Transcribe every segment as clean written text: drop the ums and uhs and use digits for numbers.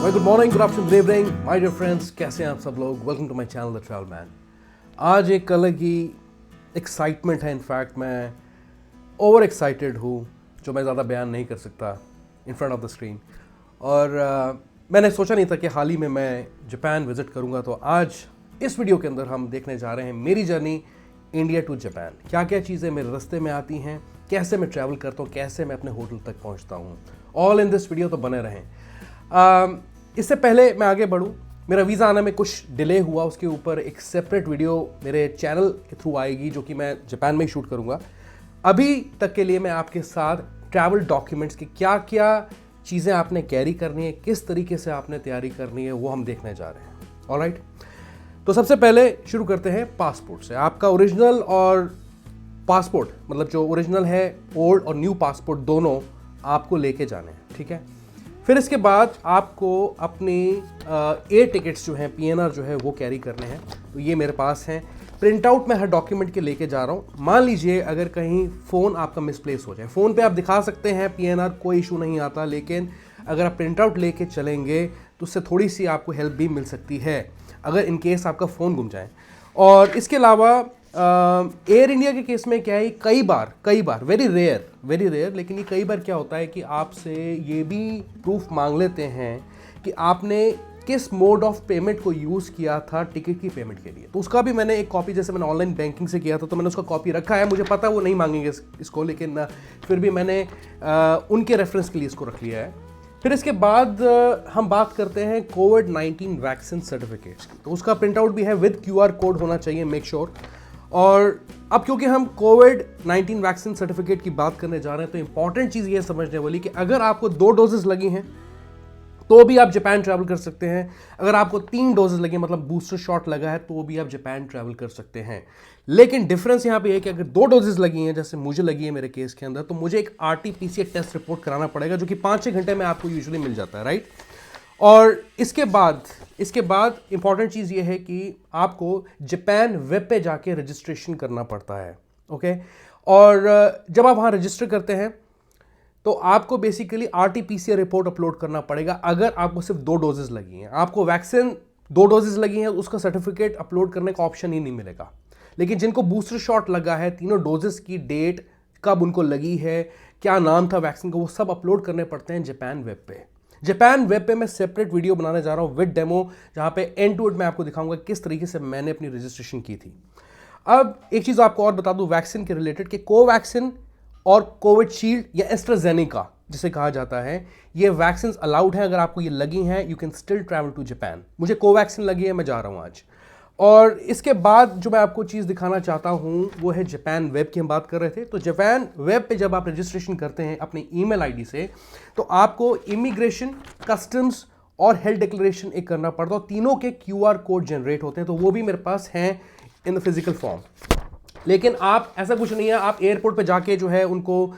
Well good morning, good afternoon, good evening my dear friends, कैसे हैं आप सब लोग। Welcome to my channel the travel man. आज एक अलग ही एक्साइटमेंट है। इनफैक्ट मैं ओवर एक्साइटेड हूँ, जो मैं ज़्यादा बयान नहीं कर सकता in front of the screen. और मैंने सोचा नहीं था कि हाल ही में मैं जापान विज़िट करूँगा। तो आज इस वीडियो के अंदर हम देखने जा रहे हैं मेरी जर्नी इंडिया टू जापान। क्या क्या चीज़ें मेरे रास्ते में आती हैं, कैसे मैं ट्रैवल करता हूँ, कैसे मैं अपने होटल तक पहुँचता हूँ। ऑल इन दिस वीडियो, तो बने रहें। इससे पहले मैं आगे बढ़ूं, मेरा वीज़ा आने में कुछ डिले हुआ, उसके ऊपर एक सेपरेट वीडियो मेरे चैनल के थ्रू आएगी, जो कि मैं जापान में ही शूट करूंगा। अभी तक के लिए मैं आपके साथ ट्रैवल डॉक्यूमेंट्स की क्या क्या चीज़ें आपने कैरी करनी है, किस तरीके से आपने तैयारी करनी है, वो हम देखने जा रहे हैं। ऑलराइट, तो सबसे पहले शुरू करते हैं पासपोर्ट से। आपका ओरिजिनल और पासपोर्ट, मतलब जो ओरिजिनल है, ओल्ड और न्यू पासपोर्ट दोनों आपको लेके जाने हैं, ठीक है। फिर इसके बाद आपको अपनी एयर टिकट्स जो हैं, पीएनआर जो है, वो कैरी करने हैं। तो ये मेरे पास हैं। प्रिंट आउट मैं हर डॉक्यूमेंट के लेके जा रहा हूँ। मान लीजिए अगर कहीं फ़ोन आपका मिसप्लेस हो जाए, फ़ोन पे आप दिखा सकते हैं पीएनआर, कोई इशू नहीं आता, लेकिन अगर आप प्रिंट आउट लेके चलेंगे तो उससे थोड़ी सी आपको हेल्प भी मिल सकती है अगर इन केस आपका फ़ोन गुम जाए। और इसके अलावा एयर इंडिया के केस में क्या है, कई बार वेरी रेयर, लेकिन ये कई बार क्या होता है कि आपसे ये भी प्रूफ मांग लेते हैं कि आपने किस मोड ऑफ पेमेंट को यूज़ किया था टिकट की पेमेंट के लिए। तो उसका भी मैंने एक कॉपी, जैसे मैंने ऑनलाइन बैंकिंग से किया था, तो मैंने उसका कॉपी रखा है। मुझे पता वो नहीं मांगेंगे इसको, लेकिन फिर भी मैंने उनके रेफरेंस के लिए इसको रख लिया है। फिर इसके बाद हम बात करते हैं कोविड-19 वैक्सीन सर्टिफिकेट्स की। तो उसका प्रिंट आउट भी है, विद QR कोड होना चाहिए, मेक श्योर। और अब क्योंकि हम कोविड-19 वैक्सीन सर्टिफिकेट की बात करने जा रहे हैं, तो इंपॉर्टेंट चीज़ ये समझने वाली कि अगर आपको 2 डोजेस लगी हैं तो भी आप जापान ट्रैवल कर सकते हैं। अगर आपको 3 डोजेस लगे, मतलब बूस्टर शॉट लगा है, तो भी आप जापान ट्रैवल कर सकते हैं। लेकिन डिफरेंस यहाँ पे है कि अगर 2 डोजेस लगी हैं, जैसे मुझे लगी है मेरे केस के अंदर, तो मुझे एक RT-PCR टेस्ट रिपोर्ट कराना पड़ेगा, जो कि 5-6 घंटे में आपको यूजुअली मिल जाता है, राइट। और इसके बाद इंपॉर्टेंट चीज़ ये है कि आपको जापान वेब पे जाके रजिस्ट्रेशन करना पड़ता है, ओके। और जब आप वहाँ रजिस्टर करते हैं तो आपको बेसिकली RT-PCR रिपोर्ट अपलोड करना पड़ेगा। अगर आपको सिर्फ 2 डोजेस लगी हैं, आपको वैक्सीन 2 डोजेस लगी हैं, उसका सर्टिफिकेट अपलोड करने का ऑप्शन ही नहीं मिलेगा। लेकिन जिनको बूस्टर शॉट लगा है, तीनों डोजेस की डेट, कब उनको लगी है, क्या नाम था वैक्सीन का, वो सब अपलोड करने पड़ते हैं जापान वेब पे। जापान वेब पे मैं सेपरेट वीडियो बनाने जा रहा हूँ विद डेमो, जहाँ पे एंड टू एंड मैं आपको दिखाऊंगा किस तरीके से मैंने अपनी रजिस्ट्रेशन की थी। अब एक चीज़ आपको और बता दूँ वैक्सीन के रिलेटेड, कि कोवैक्सीन और कोविशील्ड या एस्ट्राजेनेका जिसे कहा जाता है, ये वैक्सीन अलाउड हैं। अगर आपको ये लगी हैं, you can still travel to Japan. मुझे कोवैक्सीन लगी है, मैं जा रहा हूँ आज। और इसके बाद जो मैं आपको चीज़ दिखाना चाहता हूँ वो है जापान वेब की। हम बात कर रहे थे, तो जापान वेब पे जब आप रजिस्ट्रेशन करते हैं अपनी ईमेल आईडी से, तो आपको इमिग्रेशन, कस्टम्स और हेल्थ डिक्लेरेशन एक करना पड़ता है। तीनों के QR कोड जनरेट होते हैं, तो वो भी मेरे पास हैं इन द फिजिकल फॉर्म। लेकिन आप, ऐसा कुछ नहीं है, आप एयरपोर्ट पे जाके जो है उनको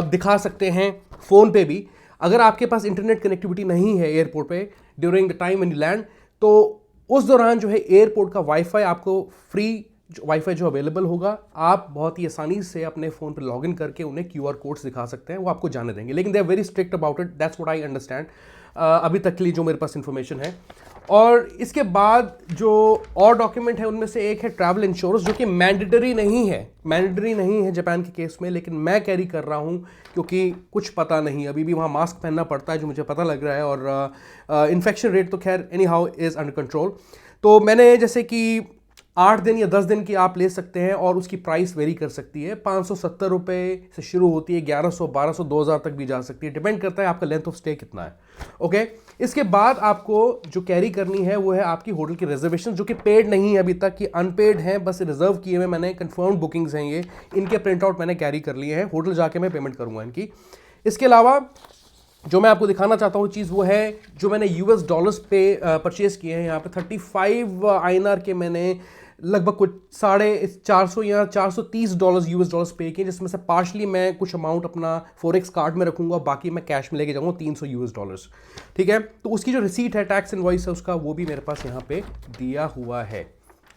दिखा सकते हैं फ़ोन पे भी। अगर आपके पास इंटरनेट कनेक्टिविटी नहीं है एयरपोर्ट पे during the time when you land, तो उस दौरान जो है एयरपोर्ट का वाईफाई आपको फ्री वाईफाई जो अवेलेबल होगा, आप बहुत ही आसानी से अपने फ़ोन पर लॉगिन करके उन्हें QR कोड्स दिखा सकते हैं, वो आपको जाने देंगे। लेकिन they are very strict about it, that's what I understand अभी तक के लिए जो मेरे पास इन्फॉर्मेशन है। और इसके बाद जो और डॉक्यूमेंट है उनमें से एक है ट्रैवल इंश्योरेंस, जो कि मैंडेटरी नहीं है जापान के केस में, लेकिन मैं कैरी कर रहा हूँ क्योंकि कुछ पता नहीं, अभी भी वहाँ मास्क पहनना पड़ता है, जो मुझे पता लग रहा है। और इन्फेक्शन रेट तो खैर any how is under control. तो मैंने, जैसे कि 8 दिन या 10 दिन की आप ले सकते हैं, और उसकी प्राइस वेरी कर सकती है। 570 रुपये से शुरू होती है, 1100, 1200, 2000 तक भी जा सकती है, डिपेंड करता है आपका लेंथ ऑफ स्टे कितना है, ओके। इसके बाद आपको जो कैरी करनी है वो है आपकी होटल की रिजर्वेशन, जो कि पेड नहीं है अभी तक, कि अनपेड हैं, बस रिजर्व किए हुए मैंने, कंफर्म्ड बुकिंग्स हैं ये, इनके प्रिंट आउट मैंने कैरी कर लिए हैं। होटल जाके मैं पेमेंट करूँगा इनकी। इसके अलावा जो मैं आपको दिखाना चाहता हूँ चीज़, वो है जो मैंने US डॉलर्स पे परचेज़ किए हैं। यहाँ पे 35 INR के मैंने लगभग कुछ $450 या $430 US डॉलर्स पे किए, जिसमें से पार्शली मैं कुछ अमाउंट अपना फॉरेक्स कार्ड में रखूंगा, बाकी मैं कैश में लेके जाऊंगा $300 US डॉलर्स, ठीक है। तो उसकी जो रिसीट है, टैक्स इनवॉइस है उसका, वो भी मेरे पास यहाँ पे दिया हुआ है।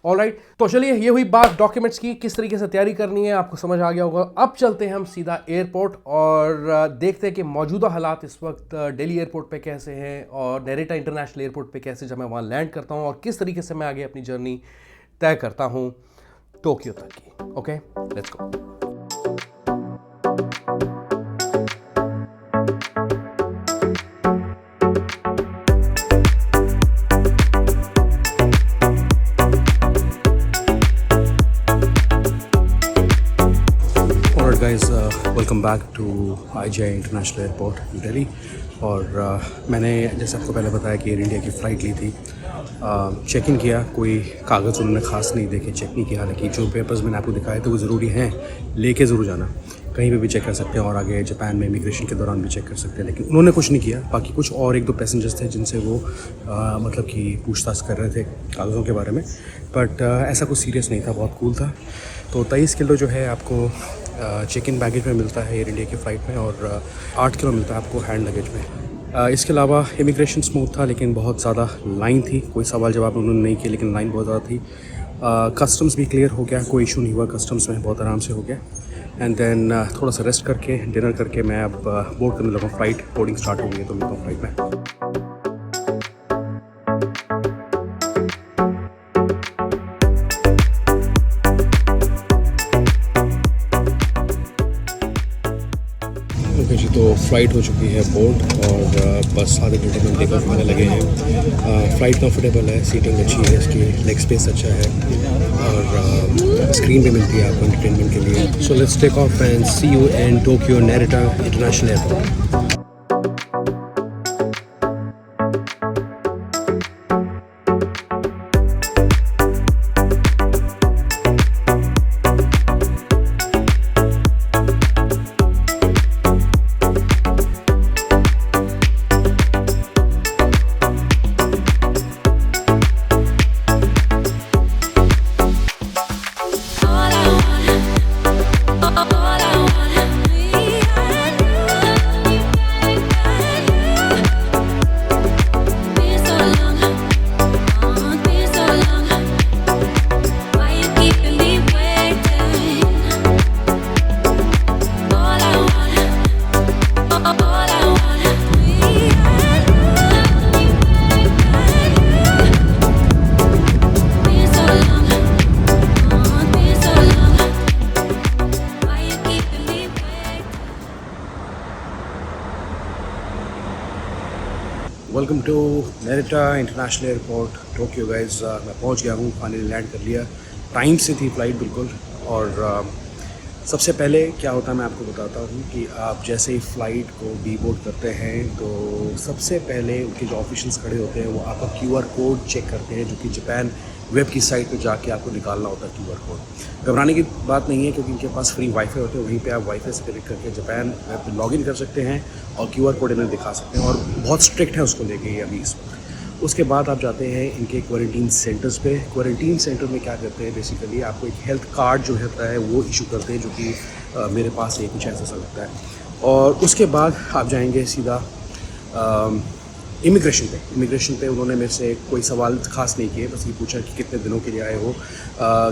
ऑलराइट, तो चलिए ये हुई बात डॉक्यूमेंट्स की, किस तरीके से तैयारी करनी है आपको समझ आ गया होगा। अब चलते हैं हम सीधा एयरपोर्ट और देखते हैं कि मौजूदा हालात इस वक्त दिल्ली एयरपोर्ट पे कैसे हैं और नैरेटा इंटरनेशनल एयरपोर्ट पे कैसे जब मैं वहाँ लैंड करता हूँ और किस तरीके से मैं आगे अपनी जर्नी तय करता हूँ टोक्यो तक की। Okay, let's go. Guys, welcome back to IGI international airport Delhi. और मैंने जैसे आपको पहले बताया कि एयर इंडिया की फ़्लाइट ली थी। चेक इन किया, कोई कागज़ उन्होंने ख़ास नहीं देखे, चेक नहीं किया। हालांकि जो पेपर्स मैंने आपको दिखाए थे वो ज़रूरी हैं, लेके ज़रूर जाना। कहीं पे भी चेक कर सकते हैं और आगे जापान में इमिग्रेशन के दौरान भी चेक कर सकते हैं, लेकिन उन्होंने कुछ नहीं किया। बाकी कुछ और एक दो पैसेंजर्स थे जिनसे वो मतलब कि पूछताछ कर रहे थे कागज़ों के बारे में, बट ऐसा कुछ सीरियस नहीं था, बहुत कूल था। तो 23 किलो जो है आपको चेक इन बैगेज में मिलता है एयर इंडिया की फ़्लाइट में, और 8 किलो मिलता है आपको हैंड लगेज में। इसके अलावा इमिग्रेशन स्मूथ था, लेकिन बहुत ज़्यादा लाइन थी। कोई सवाल जवाब उन्होंने नहीं किया, लेकिन लाइन बहुत ज़्यादा थी। कस्टम्स भी क्लियर हो गया, कोई इशू नहीं हुआ, कस्टम्स में बहुत आराम से हो गया। एंड देन थोड़ा सा रेस्ट करके डिनर करके मैं अब बोर्ड करने लगा। फ़्लाइट बोर्डिंग स्टार्ट हो गई है, तो मिलता हूँ फ़्लाइट में। जी, तो फ़्लाइट हो चुकी है बोर्ड और बस आधे घंटे में टेक ऑफ होने लगे हैं। फ़्लाइट कंफर्टेबल है, सीटिंग अच्छी है, इसकी लेग स्पेस अच्छा है और स्क्रीन भी मिलती है आपको एंटरटेनमेंट के लिए। So let's take off and see you in Tokyo Narita international airport. Welcome to Narita international airport Tokyo guys. मैं पहुंच गया हूँ, फाइनली लैंड कर लिया। टाइम से थी फ़्लाइट बिल्कुल। और सबसे पहले क्या होता है मैं आपको बताता हूँ कि आप जैसे ही फ़्लाइट को डीबोर्ड करते हैं तो सबसे पहले उनके जो ऑफिशियल्स खड़े होते हैं वो आपका QR कोड चेक करते हैं, जो कि जापान वेब की साइट पे जाके आपको निकालना होता है QR कोड। घबराने की बात नहीं है, क्योंकि इनके पास फ्री वाईफाई होते हैं, वहीं पे आप वाईफाई से कनेक्ट करके जापान वेब पे लॉगिन कर सकते हैं और QR कोड इन्हें दिखा सकते हैं। और बहुत स्ट्रिक्ट है उसको लेके ये अभी इस वक्त। उसके बाद आप जाते हैं इनके क्वारंटीन सेंटर्स पे। क्वारंटीन सेंटर में क्या करते हैं, बेसिकली आपको एक हेल्थ कार्ड जो होता है वो इशू करते हैं, जो कि मेरे पास एक कुछ ऐसा सा लगता है। और उसके बाद आप जाएंगे सीधा इमिग्रेशन पे उन्होंने मेरे से कोई सवाल ख़ास नहीं किए, बस ये पूछा कि कितने दिनों के लिए आए हो,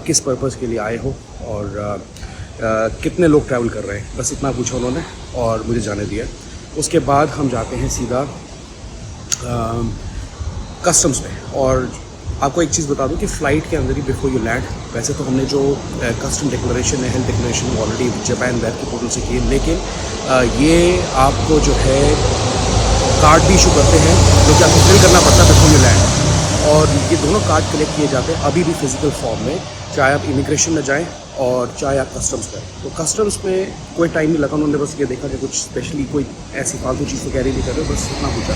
किस पर्पज़ के लिए आए हो और कितने लोग ट्रैवल कर रहे हैं, बस इतना पूछा उन्होंने और मुझे जाने दिया। उसके बाद हम जाते हैं सीधा कस्टम्स पे। और आपको एक चीज़ बता दूं कि फ़्लाइट के अंदर ही बिफोर यू लैंड, वैसे तो हमने जो कस्टम डिक्लेरेशन है, health declaration already Japan web के पोर्टल से की, लेकिन ये आपको जो है कार्ड भी इशू करते हैं, जो कि आपको फिल करना पड़ता है बिफोर यू लैंड। और ये दोनों कार्ड कलेक्ट किए जाते हैं अभी भी फिजिकल फॉर्म में, चाहे आप इमिग्रेशन में जाएं और चाहे आप कस्टम्स करें। तो कस्टम्स में कोई टाइम नहीं लगा, उन्होंने बस ये देखा कि कुछ स्पेशली कोई ऐसी फालतू चीज़ तो कैरी नहीं कर रहे, बस इतना पूछा।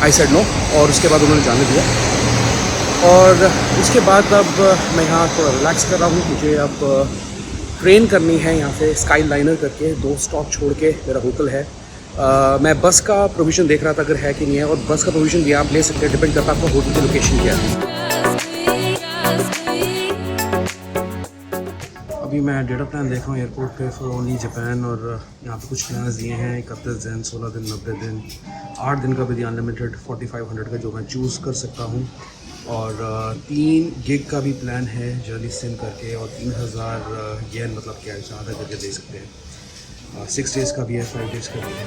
आई सेड नो, और उसके बाद उन्होंने जाने दिया। और उसके बाद अब मैं यहाँ थोड़ा रिलैक्स कर रहा हूँ। मुझे अब ट्रेन करनी है यहाँ से स्काई लाइनर करके, 2 स्टॉप छोड़ के मेरा होटल है। मैं बस का प्रोविज़न देख रहा था अगर है कि नहीं है, और बस का प्रोविज़न भी आप ले सकते हैं, डिपेंड करता है आपका होटल की लोकेशन क्या है। अभी मैं डेटा प्लान देख रहा हूँ एयरपोर्ट पे फॉर ओनली जापान, और यहाँ पे कुछ प्लान्स दिए हैं 31 दिन, 16 दिन, 90 दिन, 8 दिन का भी दिया अनलिमिटेड 4500 का, जो मैं चूज़ कर सकता हूँ। और 3 गिग का भी प्लान है जर्नी सिम करके, और 3000 येन मतलब क्या है आधा करके दे सकते हैं। 6 डेज़ का भी है, 5 डेज़ का भी है।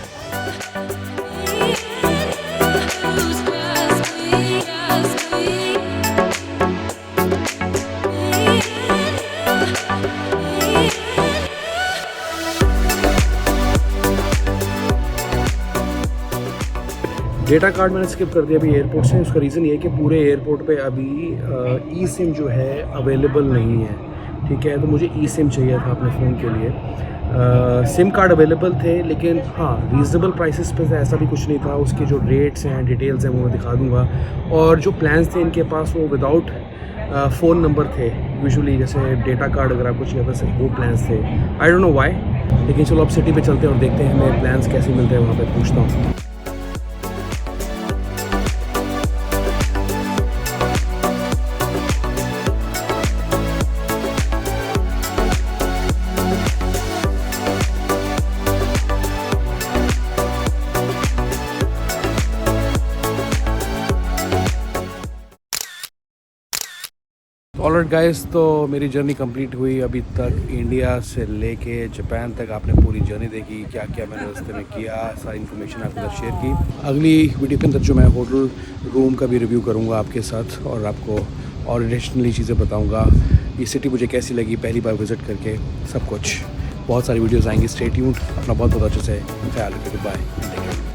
डेटा कार्ड मैंने स्किप कर दिया अभी एयरपोर्ट से। उसका रीज़न ये है कि पूरे एयरपोर्ट पे अभी ई सिम जो है अवेलेबल नहीं है, ठीक है। तो मुझे ई सिम चाहिए था अपने फ़ोन के लिए। सिम कार्ड अवेलेबल थे, लेकिन हाँ रीज़नेबल प्राइसेस पे ऐसा भी कुछ नहीं था। उसके जो रेट्स हैं, डिटेल्स हैं, वो मैं दिखा दूँगा। और जो प्लान्स थे इनके पास वो विदाउट फ़ोन नंबर थे। यूजुअली जैसे डेटा कार्ड अगर आपको चाहिए था, सिर्फ वो प्लान्स थे। आई डोंट नो व्हाई, लेकिन चलो अब सिटी पे चलते हैं और देखते हैं हमें प्लान्स कैसे मिलते हैं, वहाँ पे पूछता हूँ। ऑलराइट गाइस, तो मेरी जर्नी कंप्लीट हुई। अभी तक इंडिया से लेके जापान तक आपने पूरी जर्नी देखी, क्या क्या मैंने रास्ते में किया, सारी इन्फॉर्मेशन आपके साथ शेयर की। अगली वीडियो के अंदर जो मैं होटल रूम का भी रिव्यू करूँगा आपके साथ, और आपको और एडिशनली चीज़ें बताऊँगा। ये सिटी मुझे कैसी लगी पहली बार विज़िट करके, सब कुछ। बहुत सारी वीडियोज़ आएंगी, स्टे ट्यून्ड। अपना बहुत बहुत अच्छे से ख्याल रखिए। बाय।